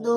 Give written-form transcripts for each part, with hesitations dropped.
2,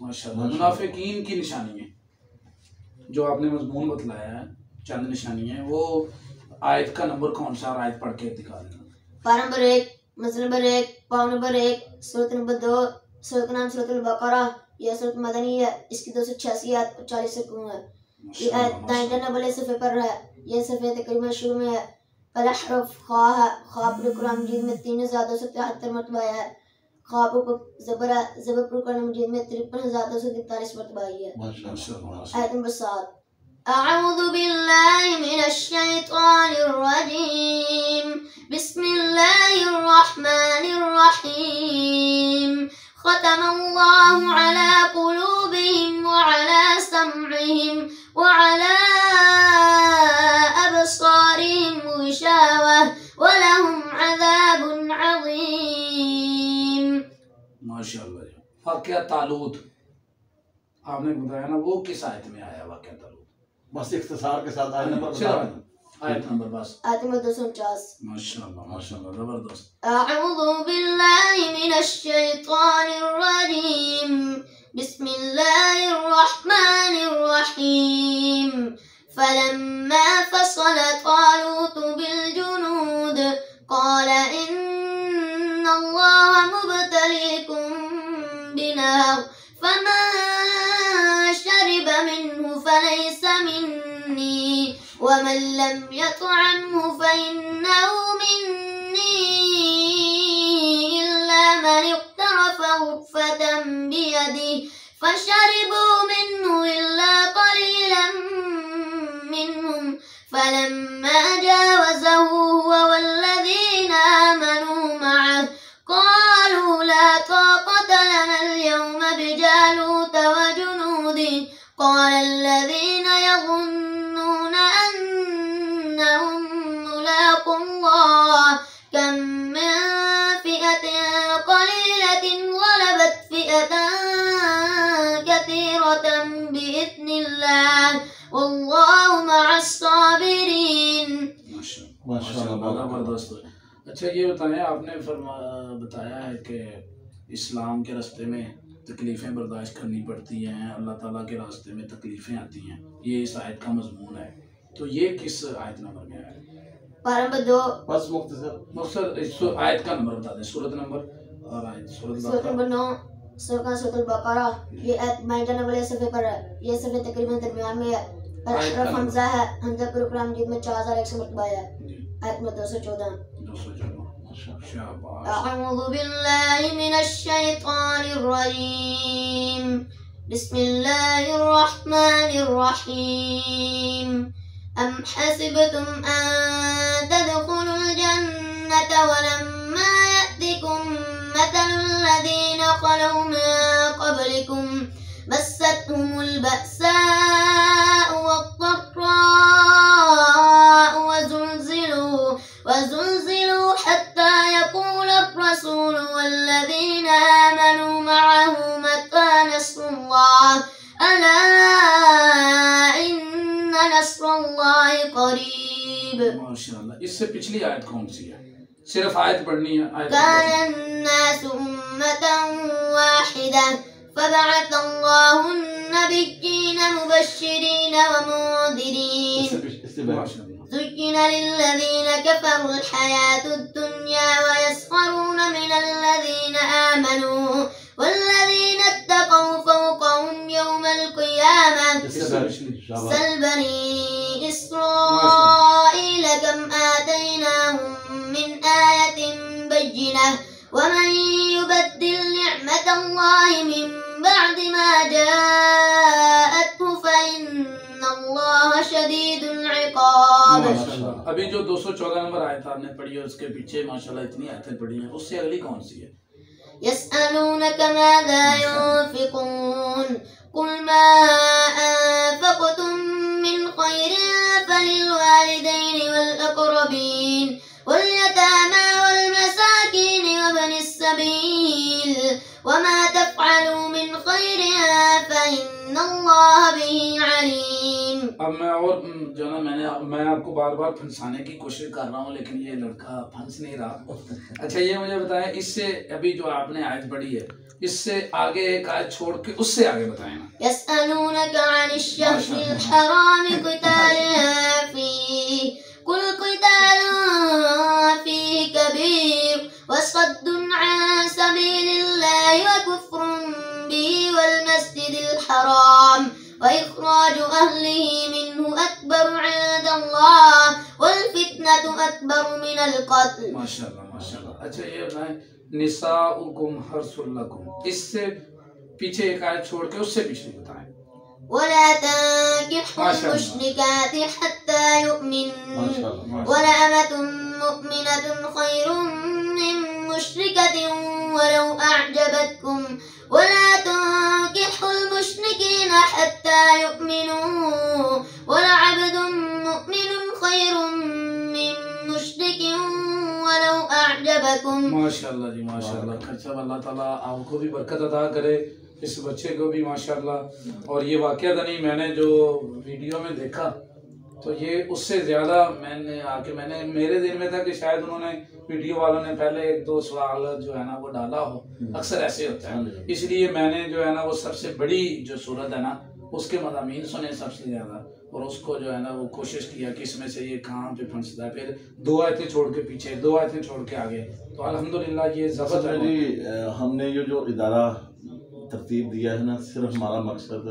ماشاءاللہ. منافقین کی نشانی ہے جو آپ نے مضمون بتلایا ہے، چند نشانی ہیں، وہ آیت کا نمبر کون سا اور آیت پڑھ کے دکھا دینا. پارہ نمبر 1، مسئلہ نمبر 1، پاؤں نمبر 1، سورت نمبر 2. سورت کا نام سورت البقرہ، یہ سورت مدنی ہے، اس کی 286 آیت 40 رکوع ہے. یہ آیت 99 صفحے پر ہے. یہ صفحہ تقریباً شروع میں ہے. پہلا حرف خا ہے. خا پر قرآن مجید میں 3273 مرتبہ آیا ہے. خا پر زبر ہے. زبر پر قرآن مجید میں 53243 مرتبہ آئی ہے. آیت نمبر 7. اعوذ باللہ من الشیطان الرجیم، بسم اللہ الرحمن الرحیم. ختم اللہ علی قلوبہم وعلی سمعہم وعلی ابصارہم غشاوہ ولہم عذاب عظیم. ماشاءاللہ. واقعہ طالوت آپ نے بتایا نا، وہ کس آیت میں آیا واقعہ طالوت؟ بس اختصار کے ساتھ آیت نمبر آیت نمبر بس. آیت نمبر 249. ماشاءاللہ ماشاءاللہ زبردست. اعوذ باللہ من الشیطان الرجیم، بسم اللہ الرحمن الرحیم. فلما فصل طالوت بالجنود قال ان اللہ مبتلیکم بنہر فمن شرب منه فليس مني ومن لم يطعمه فإنه مني إلا من اقترف غرفة بيده فشربوا منه إلا قليلا منهم فلما جاوزه هو والذين آمنوا معه قالوا لا طاقة لنا اليوم بجالوت وجنوده قال الذين يظنون أنهم ملاقو الله كم من فئة قليلة غلبت فئة كثيرة بإذن الله والله مع الصابرين. ماشاءاللہ. اچھا یہ بتائیں، آپ نے بتایا ہے کہ اسلام کے راستے میں تکلیفیں برداشت کرنی پڑتی ہیں، اللہ تعالیٰ کے راستے میں تکلیفیں آتی ہیں، یہ اس آیت کا مضمون ہے. تو یہ کس آیت نمبر میں ہے؟ پارہ نمبر 2. بس مختصر آیت کا نمبر بتا دیں، سورت نمبر اور آیت. سورت نمبر 9، سورت البقرہ، یہ آیت 99 صفحے پر ہے. یہ صفحہ تقریباً درمیان میں ہے. حرف حمزہ ہے. حمزہ پر قرآن مجید میں 4100 مرتبہ ہے. آیت نمبر 214. اعوذ باللہ من الشیطان الرجیم، بسم اللہ الرحمن الرحیم. ام حسبتم ان تدخلوا الجنة ولما يأتكم مثل الذين خلوا من قبلكم مستهم البأساء والضراء وزلزلوا حتى يقول الرسول والذين آمنوا معه متى نصر الله ألا إن نصر الله قريب. ماشاءاللہ. اس سے پچھلی آیت کون سی ہے؟ صرف آیت پڑھنی ہے. كان الناس أمة واحدة فبعث الله النبيين مبشرين ومنذرين. زين للذين كفروا الحياة الدنيا ويسخرون من الذين آمنوا والذين اتقوا فوقهم يوم القيامة سل بني إسرائيل كم آتيناهم من آية بينة ومن يبدل نعمة الله من بعد ما جاءته فإن اللہ شدید العقاب. ابھی جو 214 نمبر آیت آپ نے پڑھی اور اس کے پیچھے ماشاءاللہ اتنی آیتیں پڑھی ہیں، اس سے اگلی کون سی ہے؟ يسألونك ماذا ينفقون قل ما أنفقتم من خير فللوالدين والأقربين واليتامى والمساكين وابن السبيل وما تفعلوا من خير فإن الله به عليم. اب میں اور جو نا میں آپ کو بار بار پھنسانے کی کوشش کر رہا ہوں لیکن یہ لڑکا پھنس نہیں رہا. اچھا یہ مجھے بتائیں اس سے ابھی جو آپ نے آیت پڑھی ہے اس سے آگے ایک آیت چھوڑ کے اس سے آگے بتائیں نا. يسألونك عن الشهر الحرام قتال فيه قل قتال فيه كبير وصد عن سبيل الله وكفر به والمسجد الحرام وإخراج أهله منه أكبر عند الله والفتنة أكبر من القتل. ماشاءاللہ ماشاءاللہ. اچھا یہ بتائیں نساؤکم حرث لکم اس سے پیچھے ایک آیت چھوڑ کے اس سے پیچھے بتائیں. ولا تنكحوا المشركات حتى يؤمنوا ولأمة مؤمنة خير من مشركة ولو أعجبتكم ولا تنكحوا المشركين حتى يؤمنوا ولعبد مؤمن خير من مشرك ولو أعجبكم. ماشاءاللہ جی ماشاءاللہ. خرچہ اللہ تعالیٰ آپ کو بھی برکت عطا کرے اس بچے کو بھی ماشاءاللہ. اور یہ واقعہ نہیں میں نے جو ویڈیو میں دیکھا تو یہ اس سے زیادہ میں نے میرے ذہن میں تھا کہ شاید انہوں نے ویڈیو والوں نے پہلے ایک دو سوال جو ہے نا وہ ڈالا ہو. اکثر ایسے ہوتا ہے اس لیے میں نے جو ہے نا وہ سب سے بڑی جو صورت ہے نا اس کے مضامین سنے سب سے زیادہ اور اس کو جو ہے نا وہ کوشش کیا کہ اس میں سے یہ کہاں پہ پھنستا ہے. پھر دو آیتیں چھوڑ کے پیچھے دو آیتیں چھوڑ کے آگے تو الحمدللہ یہ ضبط ہے. جی ہم نے یہ جو ادارہ ترتیب دیا ہے نا صرف ہمارا مقصد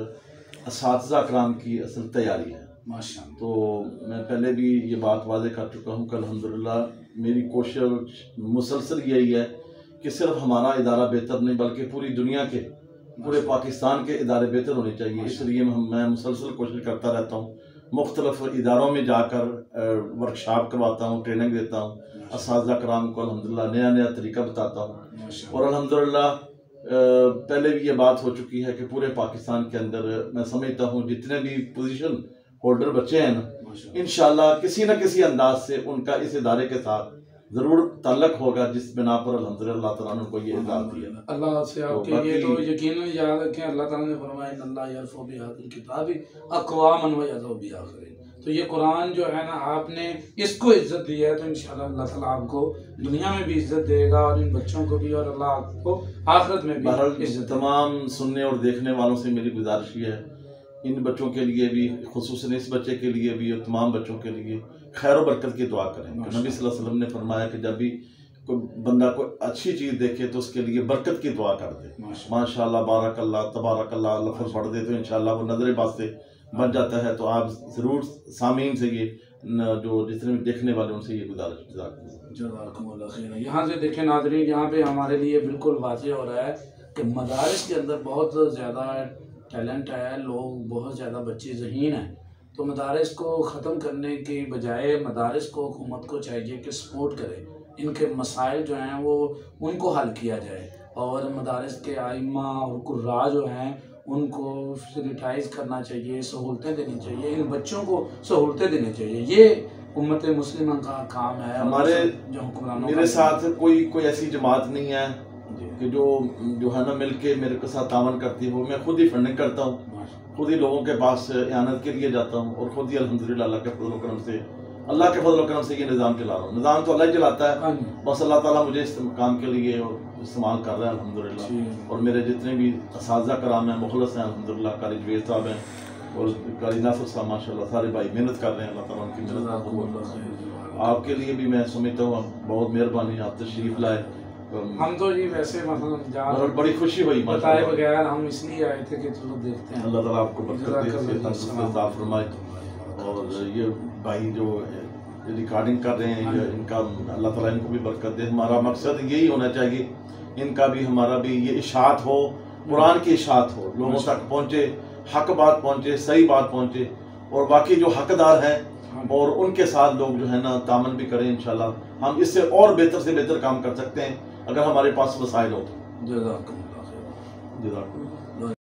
اساتذہ اکرام کی اصل تیاری ہے ماشاءاللہ. تو میں پہلے بھی یہ بات واضح کر چکا ہوں کہ الحمدللہ میری کوشش مسلسل یہی ہے کہ صرف ہمارا ادارہ بہتر نہیں بلکہ پوری دنیا کے پورے پاکستان کے ادارے بہتر ہونے چاہیے. اس لیے میں مسلسل کوشش کرتا رہتا ہوں. مختلف اداروں میں جا کر ورکشاپ کرواتا ہوں, ٹریننگ دیتا ہوں, اساتذہ کرام کو الحمدللہ نیا نیا طریقہ بتاتا ہوں. اور الحمدللہ پہلے بھی یہ بات ہو چکی ہے کہ پورے پاکستان کے اندر میں سمجھتا ہوں جتنے بھی پوزیشن ہولڈر بچے ہیں نا انشاءاللہ کسی نہ کسی انداز سے ان کا اس ادارے کے ساتھ ضرور تعلق ہوگا جس بنا پر الحمدللہ اللہ تعالیٰ نے کو یہ اعزاز دیا. اللہ سے آپ کے یہ تو یقیناً یاد رکھیں اللہ تعالیٰ نے فرمایا ان اللہ یرفع بہذا الکتاب اقواما ویضع بآخرین. تو یہ قرآن جو ہے نا آپ نے اس کو عزت دی ہے تو انشاءاللہ اللہ تعالیٰ آپ کو دنیا میں بھی عزت دے گا اور ان بچوں کو بھی اور اللہ آپ کو آخرت میں بھی عزت. تمام سننے اور دیکھنے والوں سے میری گزارش یہ ہے ان بچوں کے لیے بھی خصوصاً اس بچے کے لیے بھی اور تمام بچوں کے لیے خیر و برکت کی دعا کریں. نبی صلی اللہ علیہ وسلم نے فرمایا کہ جب بھی کوئی بندہ کوئی اچھی چیز دیکھے تو اس کے لیے برکت کی دعا کر دے. ماشاءاللہ بارک اللہ تبارک اللہ لفظ پڑھ دے تو انشاءاللہ وہ نظر باز سے بن جاتا ہے. تو آپ ضرور سامعین سے یہ جو جتنے بھی دیکھنے والے ان سے یہ گزارش جزاکم اللہ خیر. یہاں سے دیکھیں ناظرین یہاں پہ ہمارے لیے بالکل واضح ہو رہا ہے کہ مدارس کے اندر بہت زیادہ ٹیلنٹ ہے, لوگ بہت زیادہ بچے ذہین ہیں. تو مدارس کو ختم کرنے کی بجائے مدارس کو حکومت کو چاہیے کہ سپورٹ کرے, ان کے مسائل جو ہیں وہ ان کو حل کیا جائے اور مدارس کے ائمہ اور قراء جو ہیں ان کو فیسیلیٹائز کرنا چاہیے, سہولتیں دینی چاہیے, ان بچوں کو سہولتیں دینی چاہیے. یہ امت مسلمہ کا کام ہے. ہمارے جو حکمرانوں میرے ساتھ کوئی ایسی جماعت نہیں ہے کہ جو ہے نا مل کے میرے کے ساتھ تعاون کرتی ہے. وہ میں خود ہی فنڈنگ کرتا ہوں, خود ہی لوگوں کے پاس اعانت کے لیے جاتا ہوں اور خود ہی الحمدللہ اللہ کے فضل و کرم سے یہ نظام چلا رہا ہوں. نظام تو اللہ ہی چلاتا ہے, بس اللہ تعالیٰ مجھے اس کام کے لیے استعمال کر رہا ہے الحمدللہ. اور میرے جتنے بھی اساتذہ کرام ہیں مخلص ہیں الحمدللہ. قاری جوید صاحب ہیں اور قاری ناصر صاحب ماشاءاللہ سارے بھائی محنت کر رہے ہیں. اللہ تعالیٰ ان کی محنت آپ کے لیے بھی میں سمجھتا ہوں بہت مہربانی آپ تشریف لائے. ہم تو جی ویسے مثلا بڑی خوشی ہوئی بتائے بغیر ہم اس لیے آئے تھے کہ چلو دیکھتے ہیں. اللہ تعالیٰ آپ کو برکت عطا فرمائے. اور یہ بھائی جو ریکارڈنگ کر رہے ہیں ان کا اللہ تعالیٰ ان کو بھی برکت دے. ہمارا مقصد یہی ہونا چاہیے ان کا بھی ہمارا بھی یہ اشاعت ہو, قرآن کی اشاعت ہو, لوگوں تک پہنچے, حق بات پہنچے, صحیح بات پہنچے اور باقی جو حقدار ہیں اور ان کے ساتھ لوگ جو ہے نا تعاون بھی کریں. انشاءاللہ ہم اس سے اور بہتر سے بہتر کام کر سکتے ہیں اگر ہمارے پاس وسائل ہو. جزاکم اللہ خیر.